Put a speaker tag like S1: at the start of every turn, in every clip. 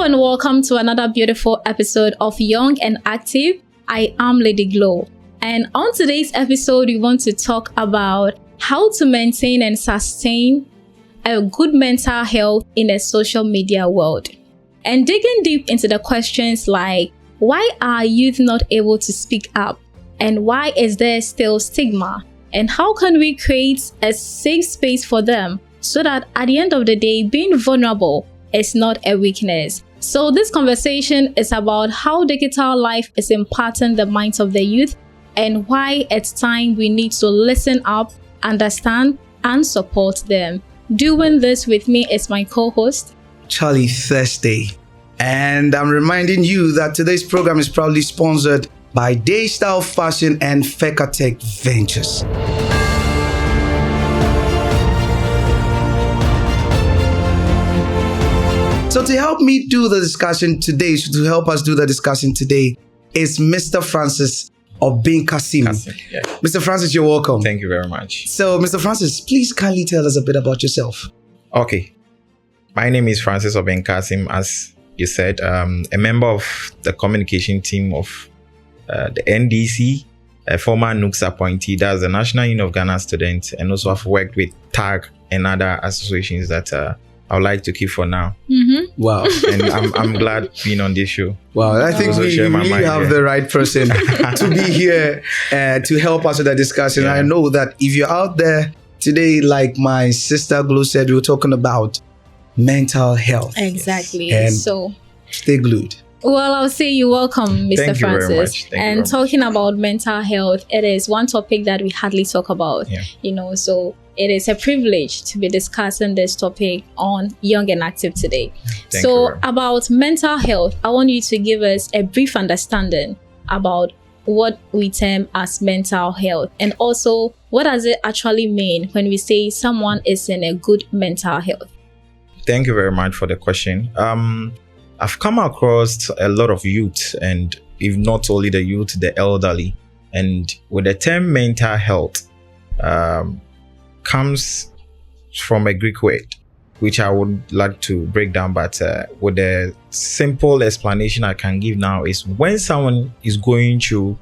S1: and welcome to another beautiful episode of Young and Active. I am Lady Glow, and on today's episode we want to talk about how to maintain and sustain a good mental health in a social media world, and digging deep into the questions like why are youth not able to speak up, and why is there still stigma, and how can we create a safe space for them so that at the end of the day being vulnerable is not a weakness. So this conversation is about how digital life is impacting the minds of the youth and why it's time we need to listen up, understand, and support them. Doing this with me is my co-host,
S2: Charlie Thursday. And I'm reminding you that today's program is proudly sponsored by DAYSTYLLE Fashions and FekaTek Ventures. So to help me do the discussion today, is Mr. Francis Obinkasim.
S3: Yeah.
S2: Mr. Francis, you're welcome.
S3: Thank you very much.
S2: So, Mr. Francis, please kindly tell us a bit about yourself.
S3: Okay. My name is Francis Obinkasim, as you said, a member of the communication team of the NDC, a former NUCS appointee, that's the National Union of Ghana student, and also I've worked with TAG and other associations that I would like to keep for now.
S1: Mm-hmm.
S2: Wow.
S3: And I'm glad being on this show.
S2: Wow, I think we really have the right person to be here to help us with the discussion. Yeah. I know that if you're out there today, like my sister Glow said, we were talking about mental health.
S1: Exactly.
S2: And
S1: so
S2: stay glued.
S1: Well, I'll say you're welcome, Mr.
S3: Thank you
S1: Francis.
S3: very much.
S1: And talking about mental health, it is one topic that we hardly talk about.
S3: Yeah.
S1: So it is a privilege to be discussing this topic on Young and Active today. So about mental health, I want you to give us a brief understanding about what we term as mental health, and also what does it actually mean when we say someone is in a good mental health.
S3: Thank you very much for the question. I've come across a lot of youth, and if not only the youth, the elderly. And with the term mental health, comes from a Greek word, which I would like to break down, but with a simple explanation I can give now is when someone is going through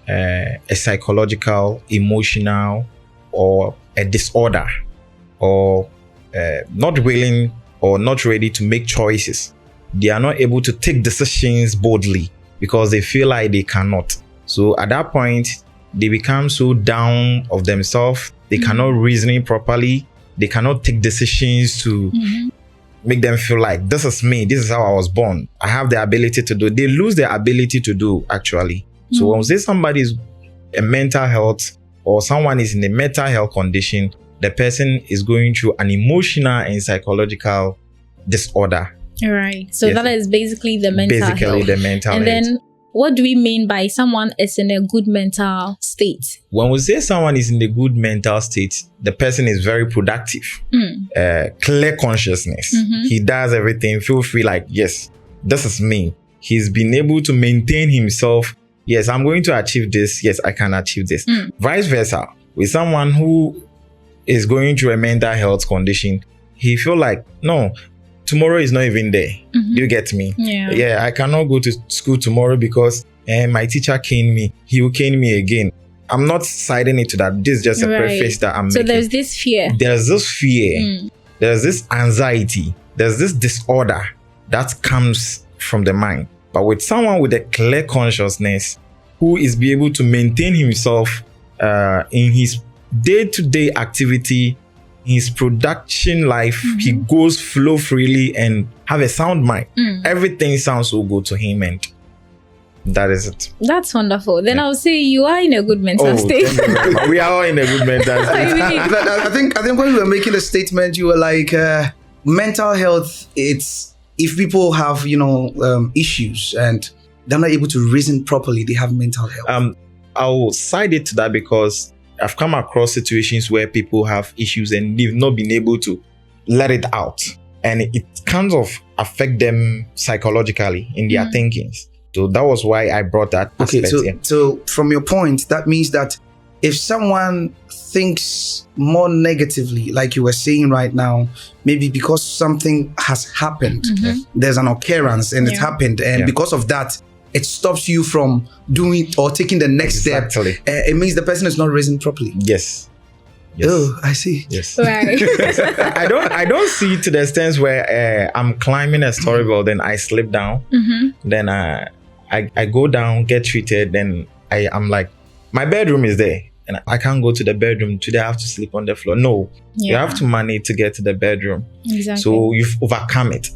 S3: a psychological, emotional, or a disorder, or not willing or not ready to make choices. They are not able to take decisions boldly because they feel like they cannot. So at that point, they become so down of themselves. They cannot reason properly. They cannot take decisions to make them feel like this is me. This is how I was born. I have the ability to do. They lose their ability to do actually. So when we say somebody is a mental health or someone is in a mental health condition, the person is going through an emotional and psychological disorder.
S1: Right. So that is basically the mental health.
S3: The mental
S1: and
S3: health.
S1: Then what do we mean by someone is in a good mental state?
S3: When we say someone is in a good mental state, the person is very productive, clear consciousness. He does everything, feel free like, yes, this is me. He's been able to maintain himself. Yes, I'm going to achieve this. Yes, I can achieve this. Vice versa, with someone who is going through a mental health condition, he feel like, no, tomorrow is not even there. You get me? Yeah, I cannot go to school tomorrow because my teacher caned me. He will cane me again. I'm not siding it to that. This is just a preface that I'm making.
S1: So there's this fear.
S3: There's this fear. There's this anxiety. There's this disorder that comes from the mind. But with someone with a clear consciousness who is be able to maintain himself in his day-to-day activity, his production life, he goes flow freely and have a sound mind. Everything sounds so good to him, and that is it.
S1: That's wonderful. Then I'll say you are in a good mental state.
S3: We are all in a good mental state.
S2: I think when you were making the statement, you were like, mental health, it's if people have, issues and they're not able to reason properly, they have mental health.
S3: I'll side it to that because I've come across situations where people have issues and they've not been able to let it out. And it kind of affect them psychologically in their thinkings. So that was why I brought that aspect in.
S2: So from your point, that means that if someone thinks more negatively, like you were saying right now, maybe because something has happened, there's an occurrence and it happened, and because of that, it stops you from doing or taking the next step. It means the person is not raising properly.
S3: Yes.
S2: Oh, I see.
S3: Yes.
S1: Right.
S3: I don't see to the extent where I'm climbing a storyboard, then I slip down, then I go down, get treated, then I'm like, my bedroom is there, and I can't go to the bedroom today. I have to sleep on the floor. No, you have to manage to get to the bedroom.
S1: Exactly.
S3: So you've overcome it.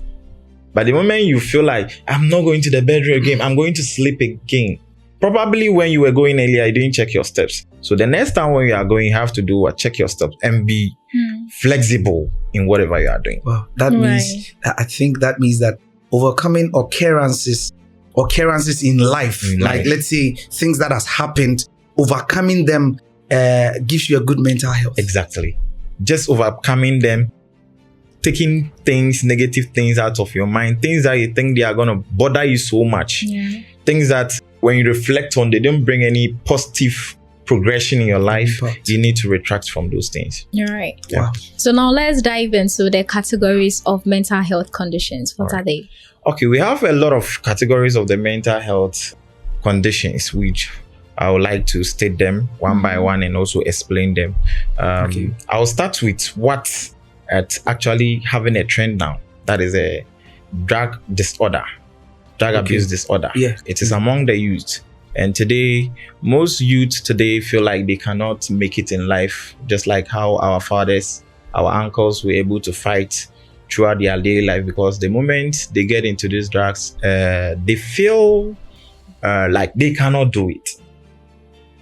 S3: But the moment you feel like, I'm not going to the bedroom again, I'm going to sleep again. Probably when you were going earlier, you didn't check your steps. So the next time when you are going, you have to do check your steps and be flexible in whatever you are doing.
S2: Well, that means, I think that means that overcoming occurrences in life, like let's say things that has happened, overcoming them gives you a good mental health.
S3: Exactly. Just overcoming them, taking things, negative things out of your mind, things that you think they are going to bother you so much. Things that when you reflect on, they don't bring any positive progression in your life. You need to retract from those things.
S1: You're right.
S3: Yeah.
S2: Wow.
S1: So now let's dive into the categories of mental health conditions. What are they?
S3: Okay, we have a lot of categories of the mental health conditions, which I would like to state them one by one and also explain them. I'll start with what's actually having a trend now. That is a drug disorder, drug abuse disorder. It is among the youth. And today, most youth today feel like they cannot make it in life, just like how our fathers, our uncles were able to fight throughout their daily life, because the moment they get into these drugs, they feel like they cannot do it.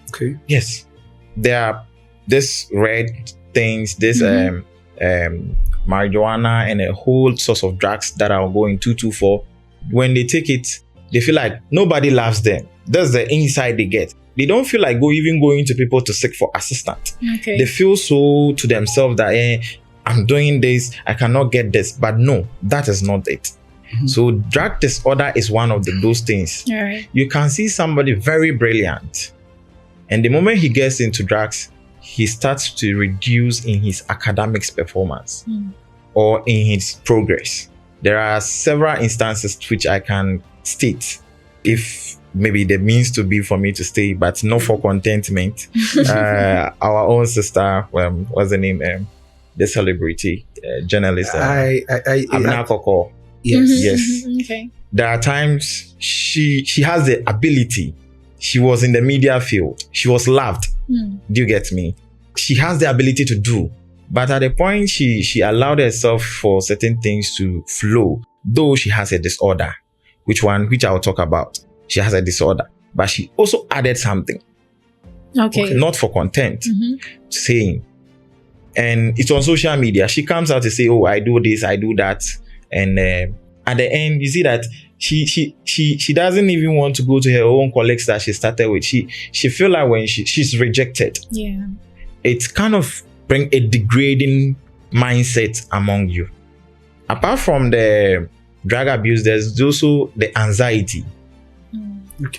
S2: Okay.
S3: Yes. There are this red things, this marijuana and a whole source of drugs that are going 224. When they take it, they feel like nobody loves them. That's the insight they get. They don't feel like going to people to seek for assistance.
S1: Okay.
S3: They feel so to themselves that I'm doing this, I cannot get this. But no, that is not it. So drug disorder is one of those things.
S1: All right.
S3: You can see somebody very brilliant, and the moment he gets into drugs, he starts to reduce in his academics performance or in his progress. There are several instances which I can state, if maybe the means to be for me to stay, but not for contentment. Our own sister, what's the name? The celebrity journalist, Abna Koko. Yes.
S1: Okay.
S3: There are times she has the ability. She was in the media field. She was loved. Do you get me? She has the ability to do. But at the point she allowed herself for certain things to flow, though she has a disorder, which I'll talk about. She has a disorder, but she also added something.
S1: Okay.
S3: Not for content, saying. And it's on social media. She comes out to say, oh, I do this, I do that. And at the end, you see that she doesn't even want to go to her own colleagues that she started with. She feel like when she's rejected.
S1: Yeah.
S3: It's kind of bring a degrading mindset among you. Apart from the drug abuse, there's also the anxiety.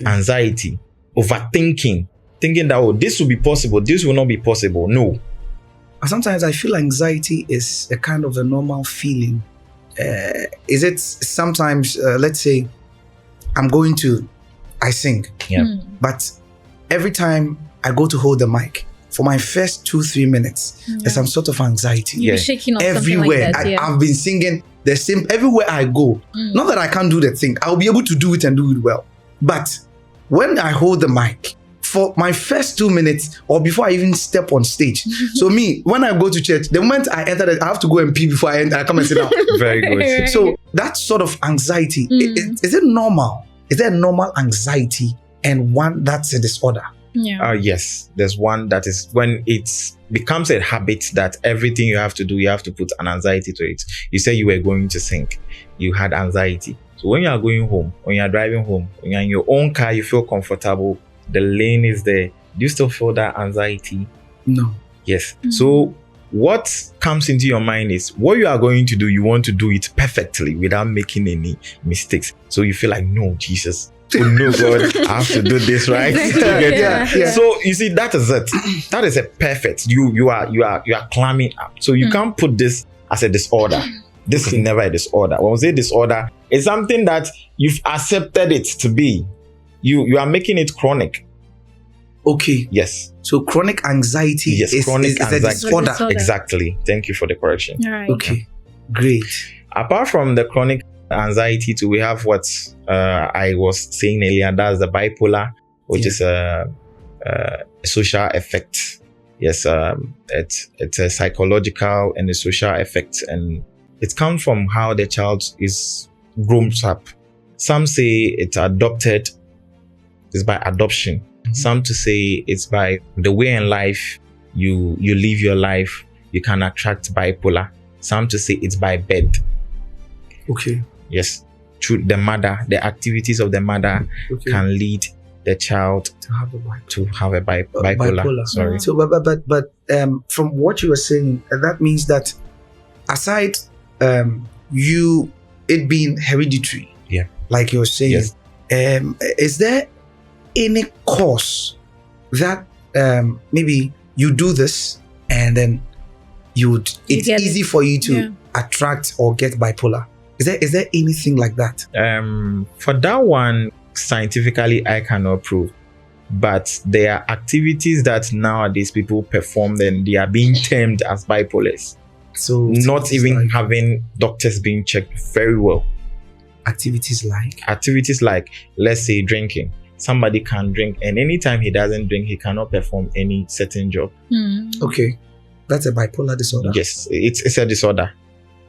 S3: Anxiety, overthinking, thinking that, this will be possible, this will not be possible. No.
S2: Sometimes I feel anxiety is a kind of a normal feeling. Is it sometimes, let's say, I sing. But every time I go to hold the mic, for my first 2-3 minutes, there's some sort of anxiety.
S1: You're shaking or
S2: everywhere.
S1: Something like that,
S2: I've been singing the same everywhere I go. Not that I can't do the thing. I'll be able to do it and do it well. But when I hold the mic, for my first 2 minutes or before I even step on stage. So me, when I go to church, the moment I enter, I have to go and pee before I come and sit down.
S3: Very good.
S2: So that sort of anxiety, is it normal? Is there a normal anxiety and one that's a disorder?
S3: Yes, there's one that is when it becomes a habit that everything you have to do, you have to put an anxiety to it. You say you were going to sing, you had anxiety. So when you are going home, when you are driving home, when you're in your own car, you feel comfortable, the lane is there. Do you still feel that anxiety?
S2: No.
S3: Yes. So what comes into your mind is what you are going to do, you want to do it perfectly without making any mistakes. So you feel like, no, Jesus, oh no God, I have to do this, right?
S1: Exactly.
S3: So you see, that is it. That is a perfect. You are climbing up. So you can't put this as a disorder. This is never a disorder. When we say disorder, it's something that you've accepted it to be. You are making it chronic.
S2: Okay.
S3: Yes.
S2: So chronic anxiety is a disorder.
S3: Exactly. Thank you for the correction.
S1: Right.
S2: Okay. Great.
S3: Apart from the chronic anxiety too, we have what I was saying earlier. That's the bipolar, which is a social effect. Yes. It's a psychological and a social effect, and it comes from how the child is grown up. Some say it's adopted. It's by adoption. Some to say it's by the way in life you live your life, you can attract bipolar. Some to say it's by birth.
S2: Okay.
S3: Yes. Through the mother, the activities of the mother can lead the child
S2: to have a
S3: bipolar. Sorry.
S2: So, but from what you were saying, that means that aside it being hereditary, like you're saying, is there any cause that maybe you do this and then it's easy for you to attract or get bipolar? Is there anything like that?
S3: For that one, scientifically I cannot prove, but there are activities that nowadays people perform, then they are being termed as bipolars. So not even having doctors being checked very well.
S2: Activities like,
S3: let's say, drinking. Somebody can drink, and anytime he doesn't drink, he cannot perform any certain job.
S2: Okay, that's a bipolar disorder.
S3: Yes, it's a disorder.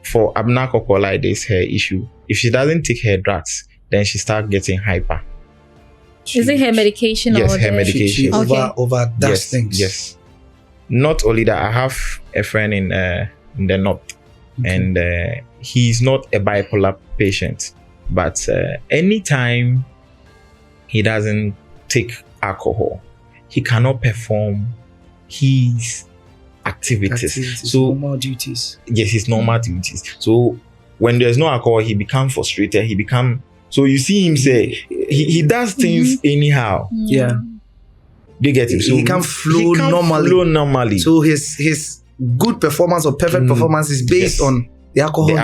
S3: For Abna Kokola, there's her issue. If she doesn't take her drugs, then she starts getting hyper.
S1: Is it her medication?
S3: Yes,
S1: or
S3: her medication.
S2: Over that things.
S3: Yes. Not only that, I have a friend in the north, and he's not a bipolar patient, but anytime he doesn't take alcohol, he cannot perform his activities. So
S2: normal duties.
S3: Yes, his normal duties. So when there's no alcohol, he becomes frustrated. So you see him say he does things anyhow.
S2: Yeah.
S3: They get him. So
S2: he can't flow normally. So his good performance or perfect performance is based on the alcohol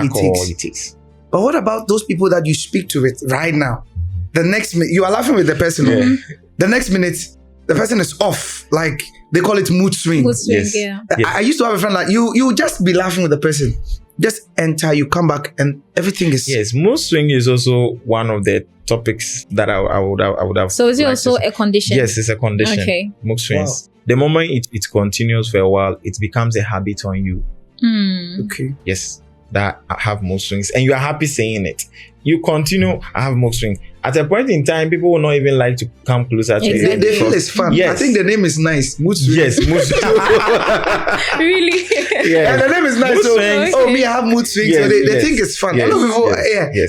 S2: he takes. But what about those people that you speak to it right now? The next minute, you are laughing with the person. The next minute, the person is off. Like, they call it mood swing. I used to have a friend like, you just be laughing with the person. Just enter, you come back, and everything is...
S3: Yes, mood swing is also one of the topics that I would have...
S1: So is it also a condition?
S3: Yes, it's a condition.
S1: Okay.
S3: Mood swings. Wow. The moment it continues for a while, it becomes a habit on you.
S2: Okay.
S3: Yes, that I have mood swings. And you are happy saying it. You continue, I have mood swing. At a point in time, people will not even like to come closer to
S2: it. They feel it's fun. Yes. I think the name is nice. Mood swing.
S3: Yes, mood swing.
S1: Really?
S2: Yeah. And the name is nice. Me, I have mood swings.
S3: Yes,
S2: so they think it's fun.
S3: Yes.
S2: A lot of people,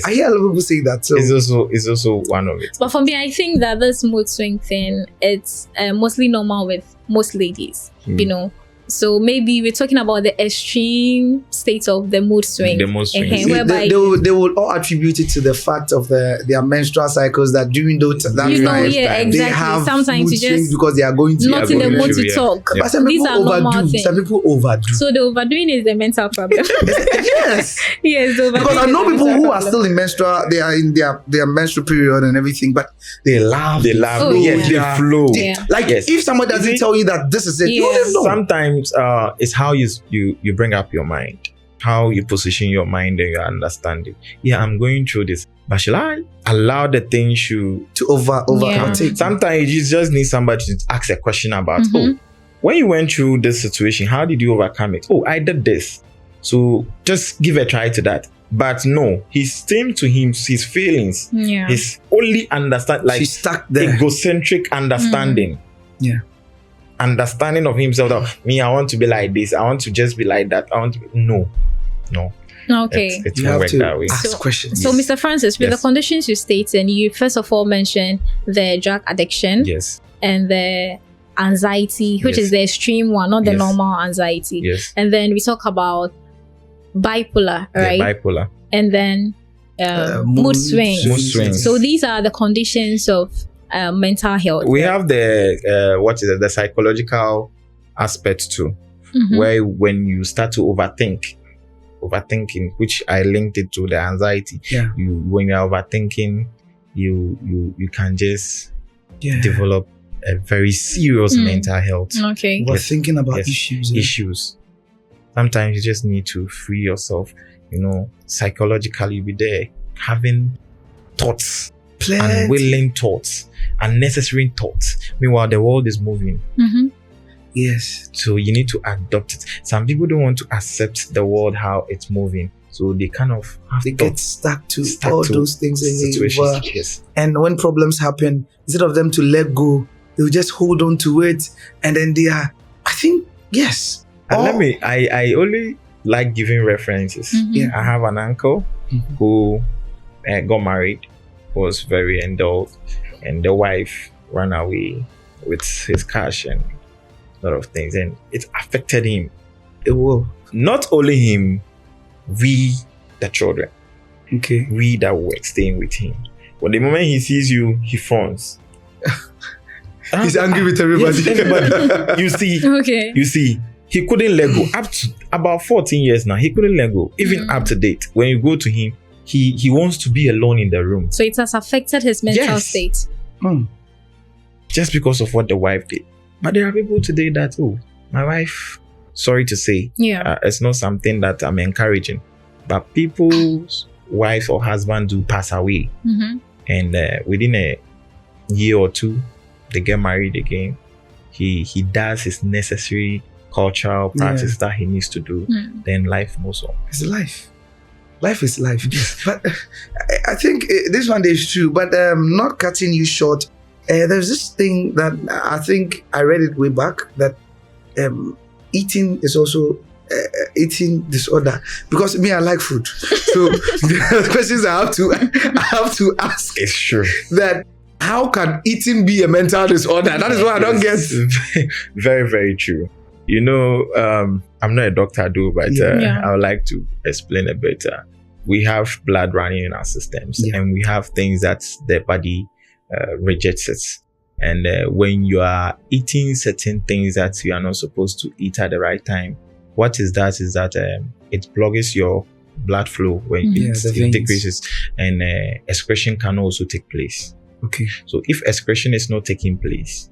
S2: I hear a lot of people say that. So
S3: it's also one of it.
S1: But for me, I think that this mood swing thing, it's mostly normal with most ladies, you know. So maybe we're talking about the extreme state of the mood swing.
S3: The mood swing.
S2: Whereby they will all attribute it to the fact of their menstrual cycles, that during that time,
S1: exactly.
S2: They have
S1: sometimes
S2: mood swings because they are going to
S1: not in the mood to talk.
S2: But some people overdo. Some people overdo.
S1: So the overdoing is the mental problem.
S2: Yes.
S1: Yes.
S2: Because I know people who are still in menstrual. They are in their menstrual period and everything, but they laugh.
S3: They flow.
S2: Like if somebody doesn't tell you that this is it, you don't know.
S3: Sometimes it's how you bring up your mind, how you position your mind and your understanding. Yeah, I'm going through this, but shall I allow the things to overtake? Sometimes you just need somebody to ask a question about, when you went through this situation, how did you overcome it? Oh, I did this. So just give a try to that. But no, he's same to him, his feelings.
S1: Yeah.
S3: His only understand, like,
S2: she's stuck there.
S3: Egocentric understanding.
S2: Yeah.
S3: Understanding of himself that me, I want to be like this, I want to just be like that, I want to be, no.
S1: Okay.
S3: It won't work that way.
S2: Ask questions.
S1: So Mr. Francis, with the conditions you stated, you first of all mentioned the drug addiction.
S3: Yes.
S1: And the anxiety, which is the extreme one, not the normal anxiety.
S3: Yes.
S1: And then we talk about bipolar, right?
S3: Yeah, bipolar.
S1: And then mood swings.
S3: Mood swings.
S1: So these are the conditions of mental health.
S3: We have the the psychological aspect too, where when you start to overthinking, which I linked it to the anxiety.
S2: Yeah.
S3: When you're overthinking, you can just develop a very serious mental health.
S1: Okay.
S2: We're thinking about issues.
S3: Sometimes you just need to free yourself. Psychologically be there, having thoughts, unwilling thoughts, unnecessary thoughts. Meanwhile, the world is moving.
S2: Yes.
S3: So you need to adopt it. Some people don't want to accept the world how it's moving. So they kind of
S2: get stuck to all those things
S3: situations. Yes.
S2: And when problems happen, instead of them to let go, they'll just hold on to it. And then they are, I think, yes.
S3: And I only like giving references. I have an uncle who got married, was very endowed, and the wife ran away with his cash and a lot of things, and it affected him.
S2: It will.
S3: Not only him, we the children.
S2: Okay.
S3: We that were staying with him. But the moment he sees you, he frowns.
S2: He's angry with everybody.
S3: Yes, everybody. You see, he couldn't let go. Up to about 14 years now, he couldn't let go. Even up to date, when you go to him, he wants to be alone in the room.
S1: So it has affected his mental state.
S3: Just because of what the wife did. But there are people today that, my wife, sorry to say, it's not something that I'm encouraging. But people's wife or husband do pass away. And within a year or two, they get married again. He does his necessary cultural practice that he needs to do. Then life moves on.
S2: It's life. Life is life. But I think this one is true. But not cutting you short, there's this thing that I think I read it way back, that eating is also eating disorder, because me, I like food. So the questions I have to ask.
S3: It's true.
S2: That how can eating be a mental disorder? That is what I don't get.
S3: Very, very true. I'm not a doctor, but I would like to explain a bit. We have blood running in our systems, and we have things that the body rejects it. And when you are eating certain things that you are not supposed to eat at the right time, what is that? Is that it blocks your blood flow when it decreases, and excretion can also take place.
S2: Okay.
S3: So if excretion is not taking place,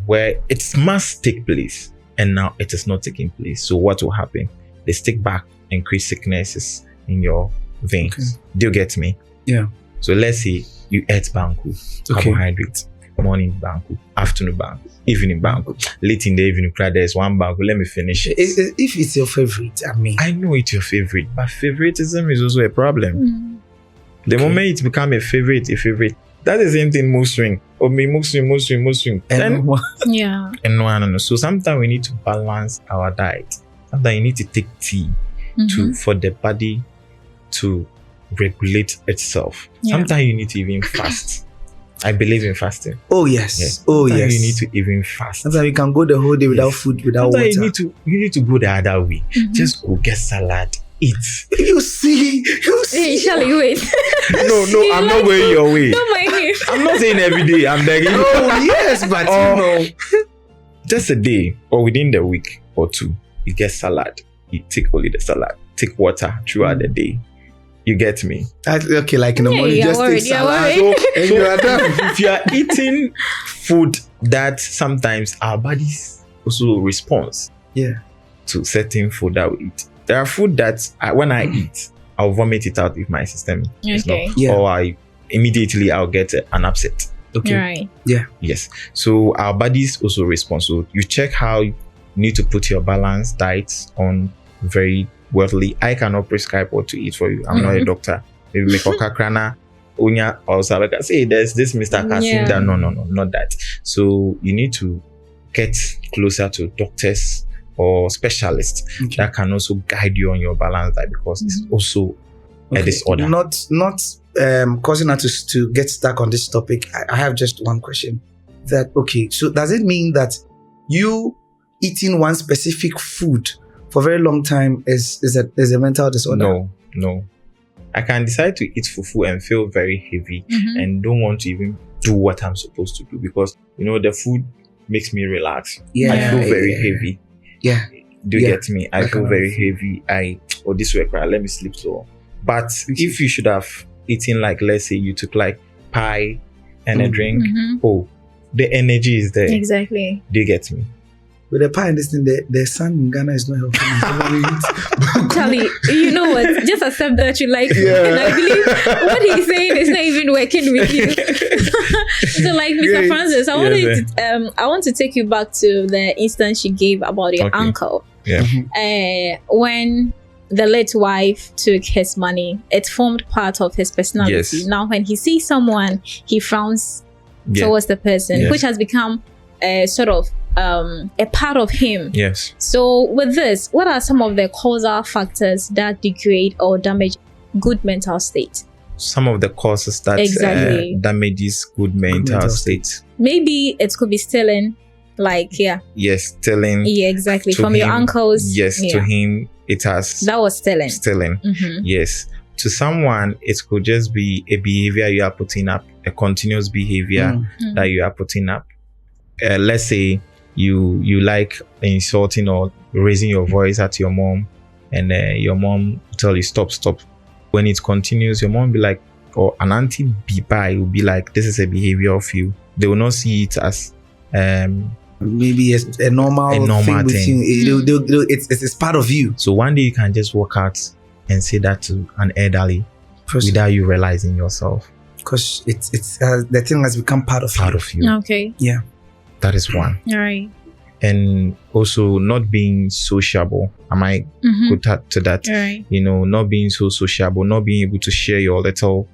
S3: where it must take place, and now it is not taking place, so what will happen? They stick back and create sicknesses in your veins. Okay. Do you get me?
S2: Yeah.
S3: So let's say you ate banku, carbohydrates, morning banku, afternoon banku, evening banku, late in the evening, there's one banku. Let me finish it.
S2: If it's your favorite, I
S3: know it's your favorite, but favoritism is also a problem. The moment it's become a favorite, that's the same thing. Mood swing. And so sometimes we need to balance our diet. Sometimes you need to take tea for the body to regulate itself. Sometimes you need to even fast. I believe in fasting.
S2: Oh yes. Oh yes.
S3: You need to even fast.
S2: Sometimes you can go the whole day without food, without water.
S3: You need to go the other way. Just go get salad. Eat.
S2: You see.
S1: Hey, Charlie, wait.
S3: No, I'm not going your way.
S1: Don't mind me.
S3: I'm not saying every day. I'm begging.
S2: Oh yes, but
S3: just a day or within the week or two, you get salad. You take only the salad. Take water throughout the day. You get me?
S2: Okay, like in the morning, just take salad. And you are done.
S3: If you are eating food that sometimes our bodies also responds to certain food that we eat. There are food that when I eat, I'll vomit it out if my system is not. Or I'll get an upset.
S2: Okay.
S1: Right.
S2: Yeah.
S3: Yes. So our bodies also respond. So you check how you need to put your balanced diet on very worthily. I cannot prescribe what to eat for you. I'm not a doctor. Maybe make a krana, unya, also like I say, there's this Mr. Kasim that no, not that. So you need to get closer to doctors or specialists that can also guide you on your balance diet, because it's also a disorder.
S2: Not causing us to get stuck on this topic. I have just one question. So does it mean that you eating one specific food for a very long time is a mental disorder?
S3: No. I can decide to eat fufu and feel very heavy and don't want to even do what I'm supposed to do because, the food makes me relax.
S2: Yeah.
S3: I feel very heavy.
S2: Yeah.
S3: Do you get me? I feel very heavy. This way, let me sleep slow. But if you should have eaten, like, let's say you took like pie and a drink, the energy is there.
S1: Exactly.
S3: Do you get me?
S2: With the pie and this thing, the sun in Ghana is not helping.
S1: Charlie, you know what? Just accept that you like food. And I believe what he's saying is not even working with you. So, like, Mr. Francis, I want to take you back to the instance you gave about your uncle.
S3: Yeah.
S1: When the late wife took his money, it formed part of his personality.
S3: Yes.
S1: Now, when he sees someone, he frowns towards the person, which has become sort of a part of him.
S3: Yes.
S1: So with this, what are some of the causal factors that degrade or damage good mental state?
S3: Some of the causes that damages good mental state.
S1: Maybe it could be stealing,
S3: Yes, stealing.
S1: Yeah, exactly. From your uncles.
S3: Yes, to him it has.
S1: That was stealing.
S3: Stealing. Yes. To someone, it could just be a behavior you are putting up, a continuous behavior that you are putting up. Let's say you like insulting or raising your voice at your mom, and your mom tell you stop. When it continues, your mom be like, or an auntie will be like, this is a behavior of you. They will not see it as
S2: maybe a normal thing with you. It's part of you.
S3: So one day you can just walk out and say that to an elderly without you realizing yourself,
S2: because it's the thing has become part of you.
S1: Okay.
S2: Yeah.
S3: That is one.
S1: All right.
S3: And also not being sociable. Am I good to that?
S1: All right.
S3: Not being so sociable, not being able to share your little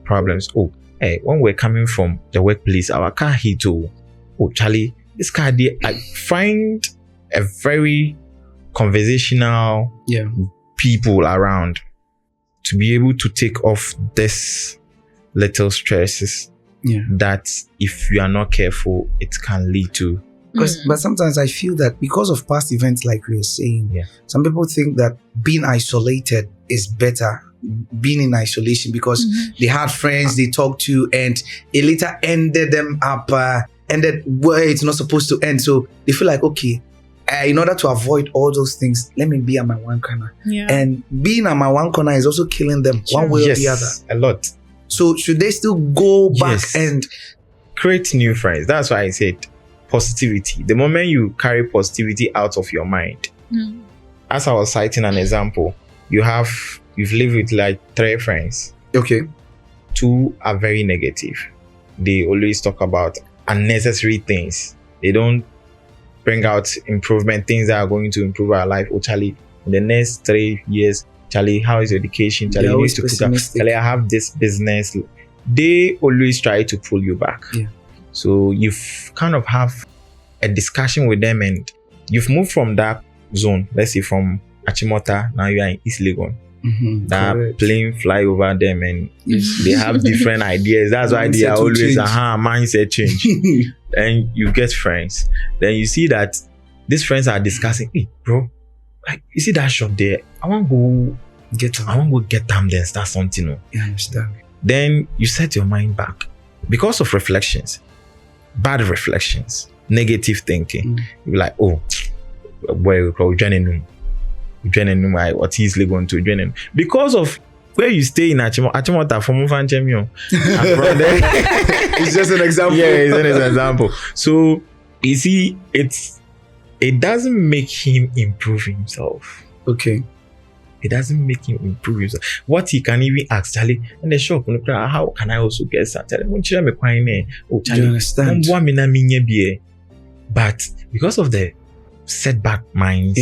S3: problems. When we're coming from the workplace, our car hit. Charlie, this car, I find a very conversational people around to be able to take off this little stresses that if you are not careful, it can lead to.
S2: But sometimes I feel that because of past events, like we were saying, some people think that being isolated is better, being in isolation, because they had friends they talked to, and it later ended them up, ended where it's not supposed to end. So they feel like, okay, in order to avoid all those things, let me be at my one corner.
S1: Yeah.
S2: And being at my one corner is also killing them one way or the other.
S3: A lot.
S2: So should they still go back and
S3: create new friends? That's why I said positivity. The moment you carry positivity out of your mind, as I was citing an example, you've lived with like 3 friends.
S2: Okay.
S3: 2 are very negative. They always talk about unnecessary things. They don't bring out improvement, things that are going to improve our life. Charlie, in the next 3 years, Charlie, how is your education? Charlie, you need to put up. Charlie, I have this business. They always try to pull you back.
S2: Yeah.
S3: So you've kind of have a discussion with them, and you've moved from that zone. Let's say from Achimota, now you are in East Legon. That plane fly over them, and they have different ideas. That's why they are always mindset change. And you get friends. Then you see that these friends are discussing, hey, bro, like, you see that shop there? I want to go get them, then start something.
S2: You understand?
S3: Then you set your mind back because of reflections, bad reflections, negative thinking. You're like, oh, boy, we're joining what easily going to join, because of where you stay in Achimota from Fanchemio.
S2: It's just an example.
S3: Yeah, it's an example. So you see, it doesn't make him improve himself.
S2: Okay.
S3: It doesn't make him improve himself. What he can even ask, Charlie, in the shop, how can I also get some? Oh, Charlie,
S2: understand?
S3: But because of the setback minds,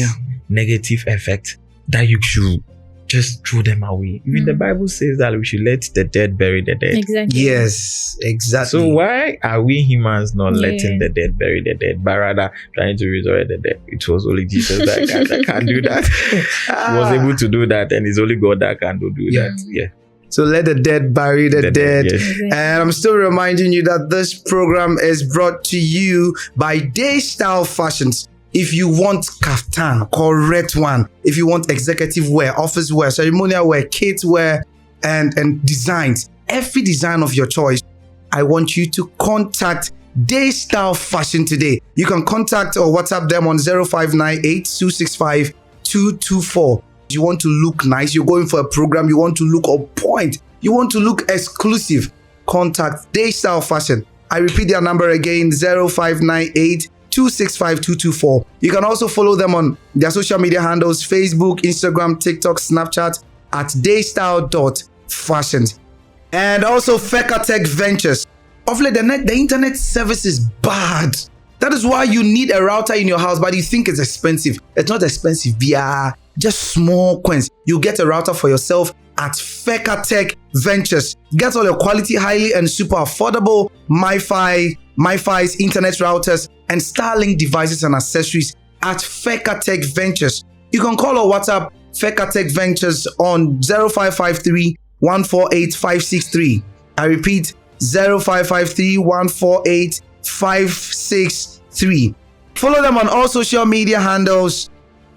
S3: negative effect, that you should just throw them away. Even the Bible says that we should let the dead bury the dead.
S1: Exactly.
S2: Yes, exactly.
S3: So why are we humans not letting the dead bury the dead, but rather trying to resurrect the dead? It was only Jesus that can do that. He was able to do that, and it's only God that can do that. Yeah.
S2: So let the dead bury the dead.
S3: Yes.
S2: And I'm still reminding you that this program is brought to you by DAYSTYLLE Fashions. If you want kaftan, correct one. If you want executive wear, office wear, ceremonial wear, kids wear, and designs, every design of your choice, I want you to contact DAYSTYLLE Fashion today. You can contact or WhatsApp them on 0598 265 224. You want to look nice, you're going for a program, you want to look on point, you want to look exclusive, contact DAYSTYLLE Fashion. I repeat their number again, 0598 265 224. You can also follow them on their social media handles, Facebook, Instagram, TikTok, Snapchat at daystyle.fashions. And also FekaTek Ventures. Of late, the internet service is bad. That is why you need a router in your house, but you think it's expensive. It's not expensive. Yeah, just small coins. You get a router for yourself at FekaTek Ventures. Get all your quality, highly and super affordable MiFi's internet routers and Starlink devices and accessories at FekaTek Ventures. You can call or WhatsApp FekaTek Ventures on 0553 148 563. I repeat, 0553 148 563. Follow them on all social media handles,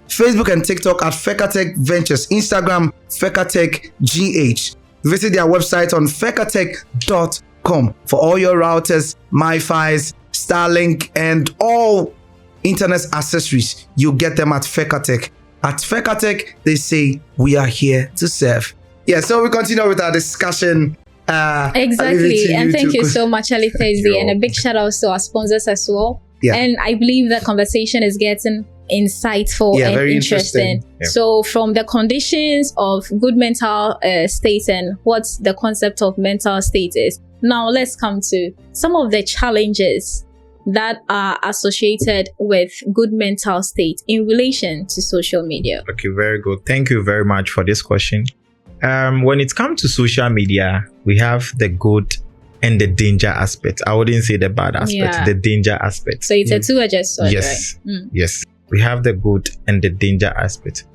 S2: Facebook and TikTok at FekaTek Ventures, Instagram FekaTek GH. Visit their website on fekatek.com for all your routers, MiFi's, Starlink, and all internet accessories. You get them at FekaTek. At FekaTek, they say we are here to serve. Yeah, so we continue with our discussion.
S1: Exactly, and thank you so much, Ali Thursday, and a big shout out to our sponsors as well. Yeah. And I believe the conversation is getting insightful and very interesting. Yeah. So from the conditions of good mental state and what the concept of mental state is, now let's come to some of the challenges that are associated with good mental state in relation to social media.
S3: Okay, very good. Thank you very much for this question. When it comes to social media, we have the good and the danger aspect. I wouldn't say the bad aspect, the danger aspect.
S1: So it's a two-edged sword,
S3: yes, right? Yes. We have the good and the danger aspect.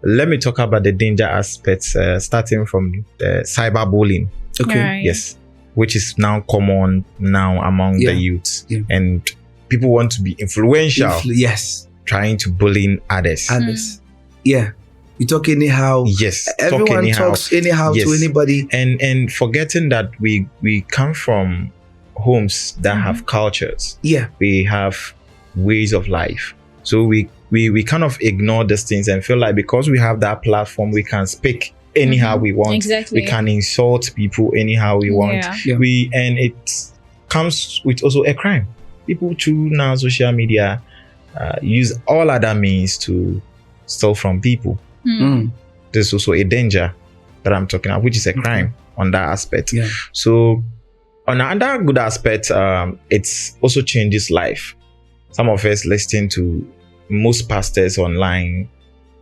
S3: Let me talk about the danger aspects, starting from the cyberbullying.
S2: Okay.
S1: Right.
S3: Yes. Which is now common now among the youths. Yeah. And people want to be influential.
S2: Yes.
S3: Trying to bully others.
S2: Yeah. You talk anyhow.
S3: Yes.
S2: Everyone talks anyhow to anybody.
S3: And forgetting that we come from homes that have cultures.
S2: Yeah.
S3: We have ways of life. So we kind of ignore these things and feel like because we have that platform, we can speak anyhow we want.
S1: Exactly.
S3: We can insult people anyhow we want.
S1: Yeah.
S3: And it comes with also a crime. People through now social media use all other means to steal from people. There's also a danger that I'm talking about, which is a crime on that aspect.
S2: Yeah.
S3: So on another good aspect, it also changes life. Some of us listen to most pastors online,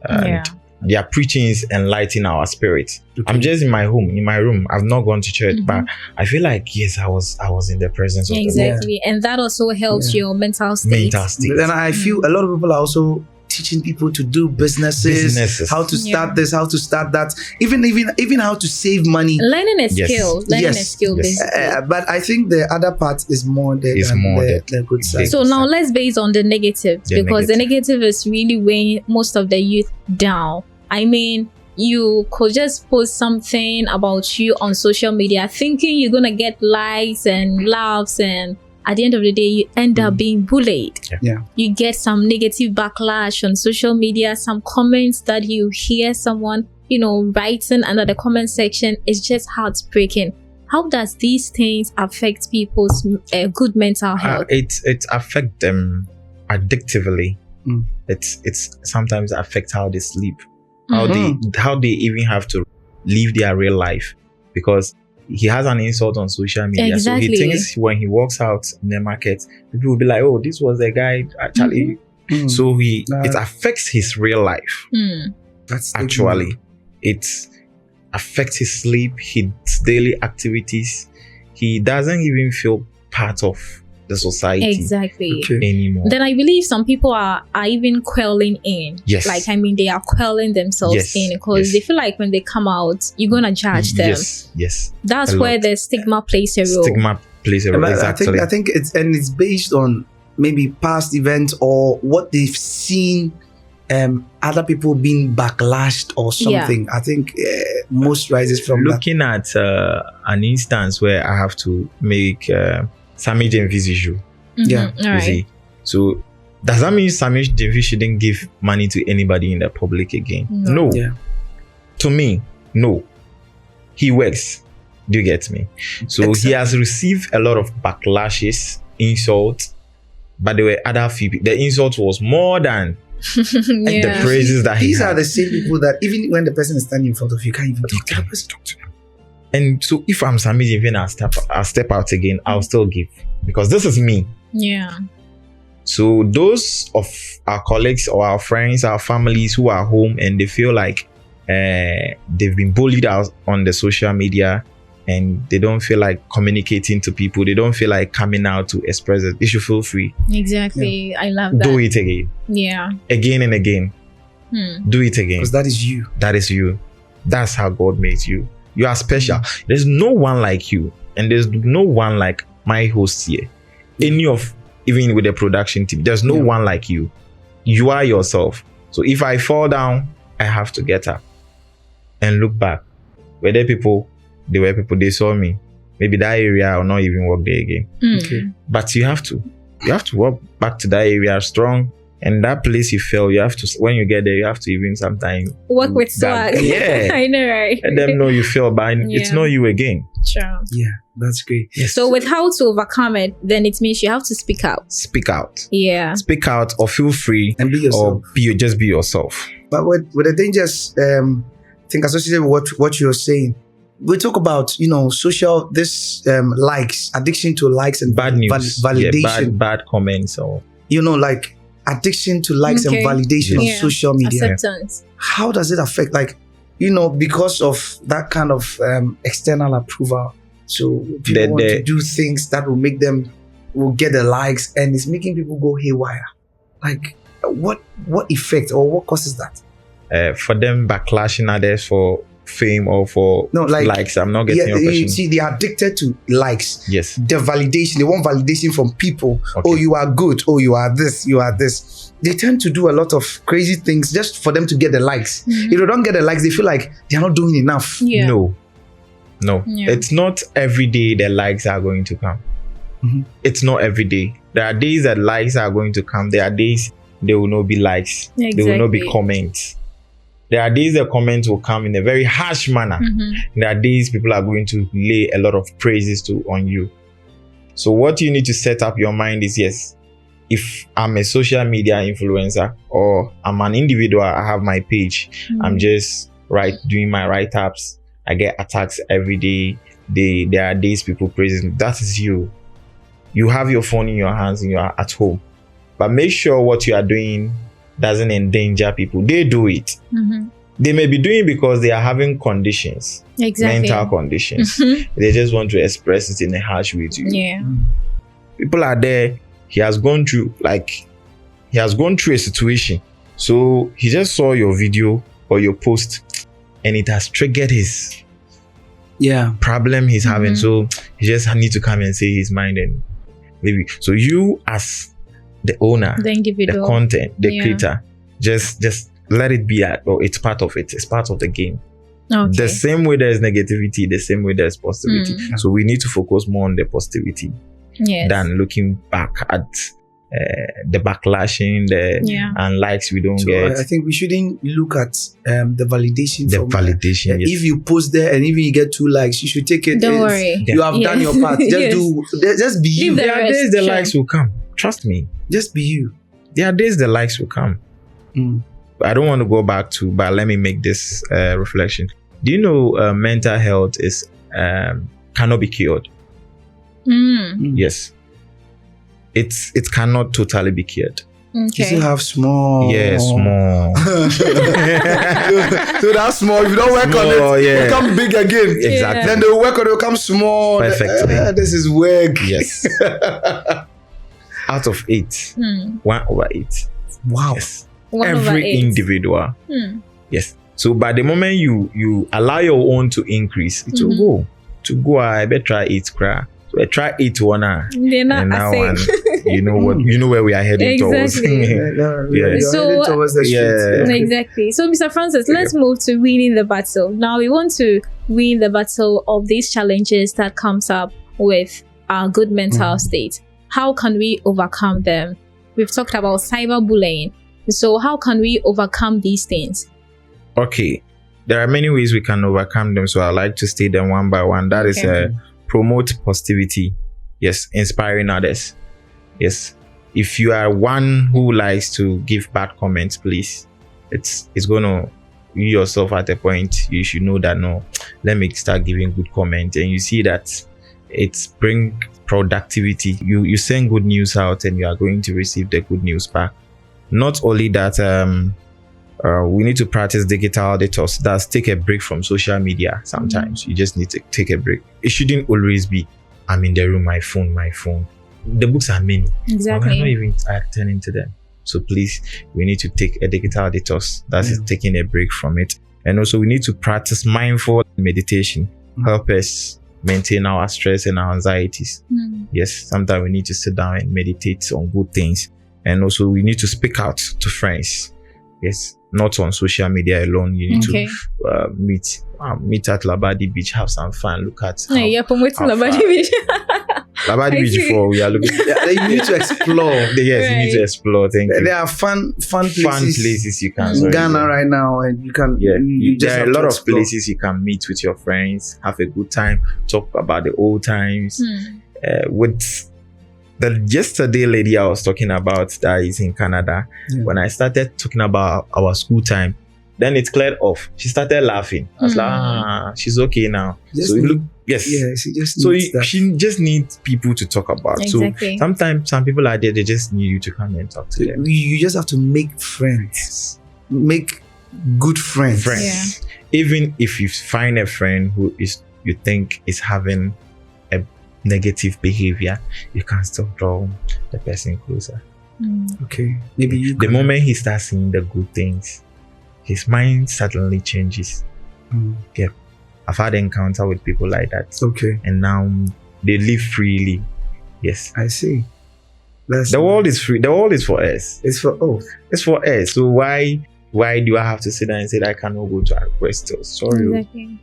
S3: and their preachings enlighten our spirit. I'm just in my room. I've not gone to church, but I feel like yes, I was in the presence of the Lord.
S1: Exactly, and that also helps your mental state.
S2: And I feel a lot of people are also teaching people to do businesses, how to start this, how to start that, even how to save money.
S1: Learning a skill, basically.
S2: But I think the other part is more the good side.
S1: So now let's base on the negatives, because the negative is really weighing most of the youth down. I mean, you could just post something about you on social media thinking you're gonna get likes and loves, and at the end of the day, you end up being bullied.
S2: Yeah.
S1: You get some negative backlash on social media, some comments that you hear someone, writing under the comment section. It's just heartbreaking. How does these things affect people's good mental health?
S3: It affects them addictively. It's sometimes affects how they sleep, how they even have to live their real life, because he has an insult on social media.
S1: Exactly.
S3: So he thinks when he walks out in the market, people will be like, oh, this was the guy actually. So it affects his real life.
S2: That's
S3: actually. It affects his sleep, his daily activities. He doesn't even feel part of the society anymore.
S1: Then I believe some people are even quelling in.
S3: Yes.
S1: They are quelling themselves in because they feel like when they come out, you're gonna judge them.
S3: Yes.
S1: That's where the stigma plays a role.
S3: Exactly.
S2: I think it's based on maybe past events or what they've seen other people being backlashed or something. I think most rises from
S3: looking at an instance where I have to make Sammy Jenvis issue.
S2: Yeah.
S1: All
S3: See? So does that mean Sammy Jenvis shouldn't give money to anybody in the public again? No.
S2: Yeah.
S3: To me, no. He works. Do you get me? So he has received a lot of backlashes, insults, but there were other few people. The insult was more than the praises that
S2: these are the same people that even when the person is standing in front of you, can't even talk to the person.
S3: And so if I'm Sammy Jenvis, I'll step out again, I'll still give. Because this is me.
S1: Yeah.
S3: So those of our colleagues or our friends, our families who are home and they feel like they've been bullied out on the social media and they don't feel like communicating to people, they don't feel like coming out to express it, they should feel free.
S1: Exactly. I love that.
S3: Do it again.
S1: Yeah.
S3: Again and again. Do it again.
S2: Because that is you.
S3: That is you. That's how God made you. You are special. There's no one like you. And there's no one like my host here. Even with the production team, there's no one like you. You are yourself. So if I fall down, I have to get up and look back. Were there people? There were people, they saw me. Maybe that area I'll not even work there again.
S2: Okay.
S3: But you have to walk back to that area strong. And that place you fell, you have to, when you get there, you have to even sometimes
S1: work with swag.
S3: Yeah.
S1: I know, right?
S3: Let them know you fell, but it's not you again.
S1: Sure.
S2: Yeah, that's great.
S3: Yes.
S1: So with how to overcome it, then it means you have to speak out.
S3: Speak out.
S1: Yeah.
S3: Speak out or feel free.
S2: And be yourself.
S3: Or just be yourself.
S2: But with the dangers, I think associated with what you're saying, we talk about, social, likes, addiction to likes and
S3: bad news,
S2: validation.
S3: Bad comments or...
S2: like addiction to likes and validation on social media.
S1: Acceptance.
S2: How does it affect, because of that kind of external approval? So people want to do things that will get the likes, and it's making people go haywire. Like, what effect or what causes that?
S3: For them backlashing others for fame or for likes. I'm not getting your question.
S2: See, they are addicted to likes.
S3: Yes.
S2: The validation. They want validation from people.
S3: Okay.
S2: Oh, you are good. Oh, you are this. You are this. They tend to do a lot of crazy things just for them to get the likes. If they don't get the likes, they feel like they're not doing enough.
S1: Yeah.
S3: No.
S1: Yeah.
S3: It's not every day the likes are going to come. It's not every day. There are days that likes are going to come. There are days there will not be likes.
S1: Exactly.
S3: There will not be comments. There are days the comments will come in a very harsh manner. There are days people are going to lay a lot of praises on you. So what you need to set up your mind is, yes, if I'm a social media influencer or I'm an individual, I have my page. I'm just doing my write-ups. I get attacks every day. There are days people praising. That is you. You have your phone in your hands and you are at home. But make sure what you are doing doesn't endanger people. They do it. They may be doing because they are having conditions, mental conditions. They just want to express it in a harsh way to you.
S1: Yeah.
S3: People are there. He has gone through a situation. So he just saw your video or your post and it has triggered his problem he's having. So he just need to come and say his mind and maybe. So you as the owner,
S1: the individual,
S3: the content, the creator, just let it be it's part of it. It's part of the game.
S1: Okay.
S3: The same way there's negativity, the same way there's positivity. So we need to focus more on the positivity than looking back at the backlashing and likes we don't get.
S2: I think we shouldn't look at the validation.
S3: Validation.
S2: If you post there and even you get 2 likes, you should take it.
S1: Don't worry.
S2: You have done your part. Just be you.
S3: There are days the likes will come. Trust me.
S2: Just be you.
S3: There are days the likes will come. I don't want to go back to, but let me make this reflection. Do you know mental health is cannot be cured? Yes. It cannot totally be cured.
S2: You still have small.
S3: Yeah, small.
S2: So that's small. If you don't work on it, it become big again.
S3: Exactly.
S2: Then they work on it, become small.
S3: Perfectly.
S2: This is work.
S3: Yes. Out of 8, 1/8.
S2: Wow.
S3: Yes. Every individual. Yes. So by the moment you allow your own to increase, it will go. I better try 8 cry. So I try 8 1.
S1: They're not
S3: now one. you know where we are heading towards.
S1: So exactly. So Mr. Francis, let's move to winning the battle. Now we want to win the battle of these challenges that comes up with our good mental state. How can we overcome them? We've talked about cyberbullying. So how can we overcome these things?
S3: Okay. There are many ways we can overcome them. So I like to state them one by one. That is promote positivity. Yes. Inspiring others. Yes. If you are one who likes to give bad comments, please, it's going to, you yourself at a point, you should know that, no, let me start giving good comments. And you see that it's bring productivity. You send good news out and you are going to receive the good news back. Not only that, we need to practice digital detox. That's take a break from social media. Sometimes you just need to take a break. It shouldn't always be, I'm in the room, my phone. The books are many.
S1: Exactly.
S3: I'm not even attending to them. So please, we need to take a digital detox. That is taking a break from it. And also we need to practice mindful meditation. Help us maintain our stress and our anxieties. Yes, sometimes we need to sit down and meditate on good things. And also we need to speak out to friends. Yes, not on social media alone. You need to meet at Labadi Beach, have some fun, look at
S1: you're promoting Labadi Beach.
S3: Labadi Beach before we are looking.
S2: You need to explore.
S3: You need to explore. Thank you.
S2: There are fun places
S3: you can.
S2: in Ghana right now, and you can.
S3: There are a lot of places you can meet with your friends, have a good time, talk about the old times. With the yesterday lady I was talking about that is in Canada, when I started talking about our school time, then it cleared off. She started laughing. I was like, she's okay now. She just needs people to talk about.
S1: Exactly.
S3: So sometimes some people are there, they just need you to come and talk to them.
S2: You just have to make friends. Make good friends.
S3: Even if you find a friend who you think is having a negative behavior, you can still draw the person closer.
S2: Okay. Maybe
S3: the moment he starts seeing the good things, his mind suddenly changes. I've had encounter with people like that.
S2: Okay.
S3: And now they live freely. Yes.
S2: I see.
S3: The world is free. The world is for us.
S2: It's for
S3: It's for us. So why do I have to sit down and say that I cannot go to a quest? Sorry.
S1: Exactly.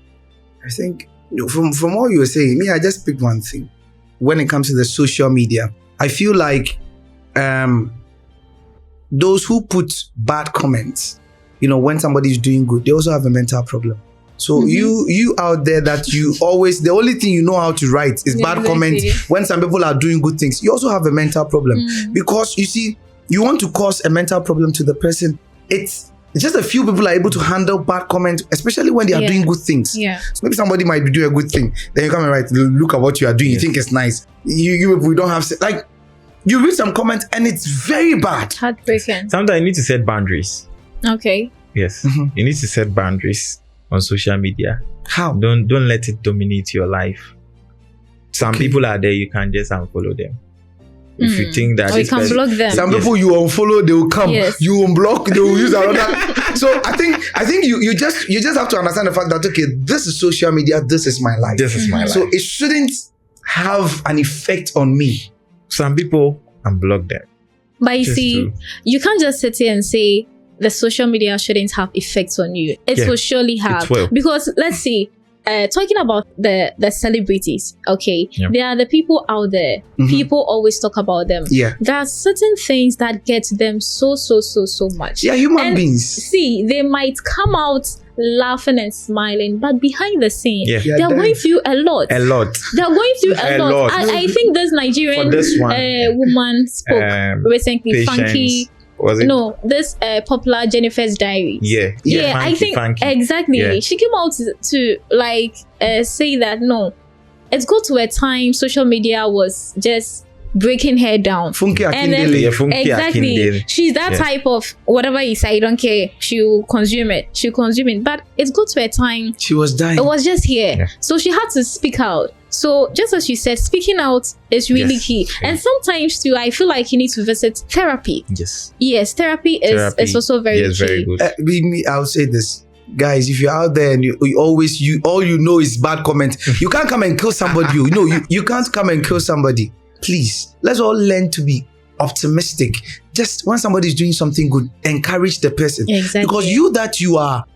S2: I think from all you were saying, I just picked one thing. When it comes to the social media, I feel like those who put bad comments, when somebody is doing good, they also have a mental problem. So you out there that you always, the only thing you know how to write is bad comments when some people are doing good things. You also have a mental problem because you see, you want to cause a mental problem to the person. It's just a few people are able to handle bad comments, especially when they are doing good things. So maybe somebody might be doing a good thing, then you come and write, look at what you are doing. You think it's nice. We don't have, like, you read some comments and it's very bad.
S1: Heartbreaking.
S3: Sometimes you need to set boundaries.
S1: Okay.
S3: Yes. You need to set boundaries on social media.
S2: How?
S3: Don't let it dominate your life. Some people are there, you can just unfollow them. If you think that,
S1: or you can block them.
S2: Some people you unfollow, they will come. You unblock, they will use another. So I think you just have to understand the fact that, okay, this is social media, this is my life.
S3: This is my life.
S2: So it shouldn't have an effect on me.
S3: Some people unblock them.
S1: But you see, you can't just sit here and say the social media shouldn't have effects on you. It will surely have. Because let's see, talking about the celebrities, okay, there are the people out there. People always talk about them. There are certain things that get them so much.
S2: Human beings.
S1: See, they might come out laughing and smiling, but behind the scene, they're going through a lot. They're going through a lot. I think this Nigerian woman spoke recently, Funky.
S3: Was it?
S1: No, this popular Jennifer's Diary.
S3: Funky,
S1: I think
S3: Funky.
S1: Exactly. She came out to like say that no, it's got to a time social media was just breaking her down.
S2: Funky
S1: exactly. She's that type of whatever you say, I don't care. She'll consume it. But it's got to a time
S2: she was dying.
S1: It was just here. So she had to speak out. So just as you said, speaking out is really key. And sometimes too, I feel like you need to visit therapy. Yes, therapy is also very key.
S3: Very good.
S2: I'll say this. Guys, if you're out there and you all you know is bad comment, you can't come and kill somebody. You can't come and kill somebody. Please, let's all learn to be optimistic. Just when somebody is doing something good, encourage the person.
S1: Exactly.
S2: Because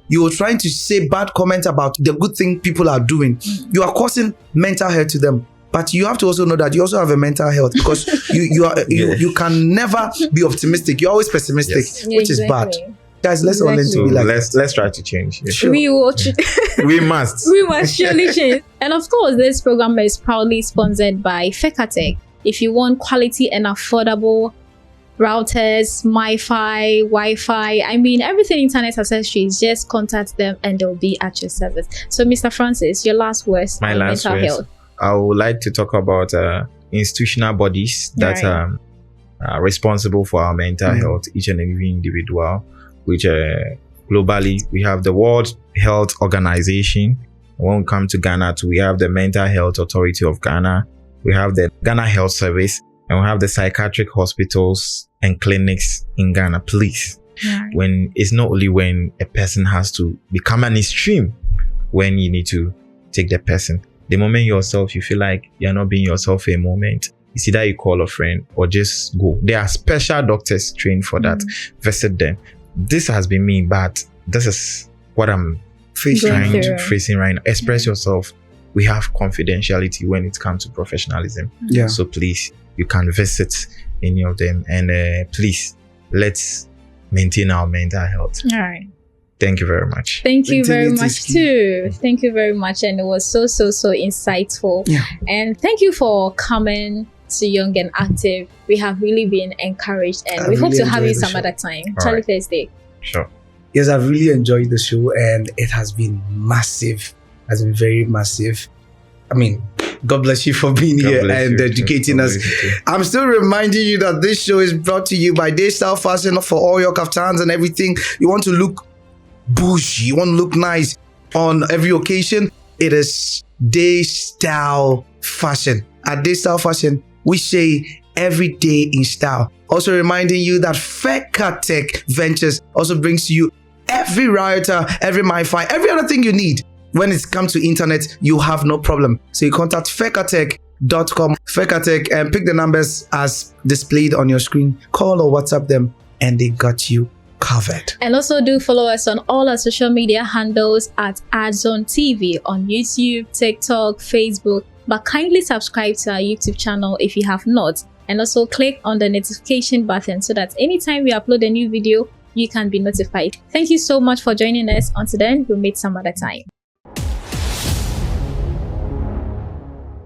S2: you're trying to say bad comments about the good thing people are doing. You are causing mental health to them. But you have to also know that you also have a mental health, because you can never be optimistic. You're always pessimistic, which is bad. Guys, let's all learn to be like
S3: let's try to change. Yeah.
S1: Sure.
S3: We must
S1: surely change. And of course, this program is proudly sponsored by FekaTek. If you want quality and affordable routers, Wi-Fi, I mean everything internet accessories, just contact them and they'll be at your service. So Mr. Francis, your last words on mental health.
S3: I would like to talk about institutional bodies that are responsible for our mental health, each and every individual, which globally we have the World Health Organization. When we come to Ghana, we have the Mental Health Authority of Ghana, we have the Ghana Health Service, and we have the psychiatric hospitals and clinics in Ghana. Please, when it's not only when a person has to become an extreme, when you need to take the person. The moment yourself, you feel like you're not being yourself for a moment, it's either you call a friend or just go. There are special doctors trained for that. Visit them. This has been me, but this is what I'm facing right now. Express yourself. We have confidentiality when it comes to professionalism. So please, you can visit any of them, and please, let's maintain our mental health.
S1: All right.
S3: Thank you very much.
S1: Thank you very much too. Thank you very much. And it was so insightful. And thank you for coming to Young and Active. We have really been encouraged, and we hope to have you some other time. Charlie Thursday.
S3: Sure.
S2: Yes, I've really enjoyed the show, and it has been massive. Has been very massive. I mean, God bless you for being here and educating us. I'm still reminding you that this show is brought to you by DAYSTYLLE Fashion for all your kaftans and everything. You want to look bushy, you want to look nice on every occasion. It is DAYSTYLLE Fashion. At DAYSTYLLE Fashion, we say every day in style. Also reminding you that FekaTek Ventures also brings to you every router, every Wi-Fi, every other thing you need. When it comes to internet, you have no problem. So you contact FekaTek.com, FekaTek, and pick the numbers as displayed on your screen. Call or WhatsApp them, and they got you covered.
S1: And also do follow us on all our social media handles at ADZoone TV on YouTube, TikTok, Facebook. But kindly subscribe to our YouTube channel if you have not. And also click on the notification button so that anytime we upload a new video, you can be notified. Thank you so much for joining us. Until then, we'll meet some other time.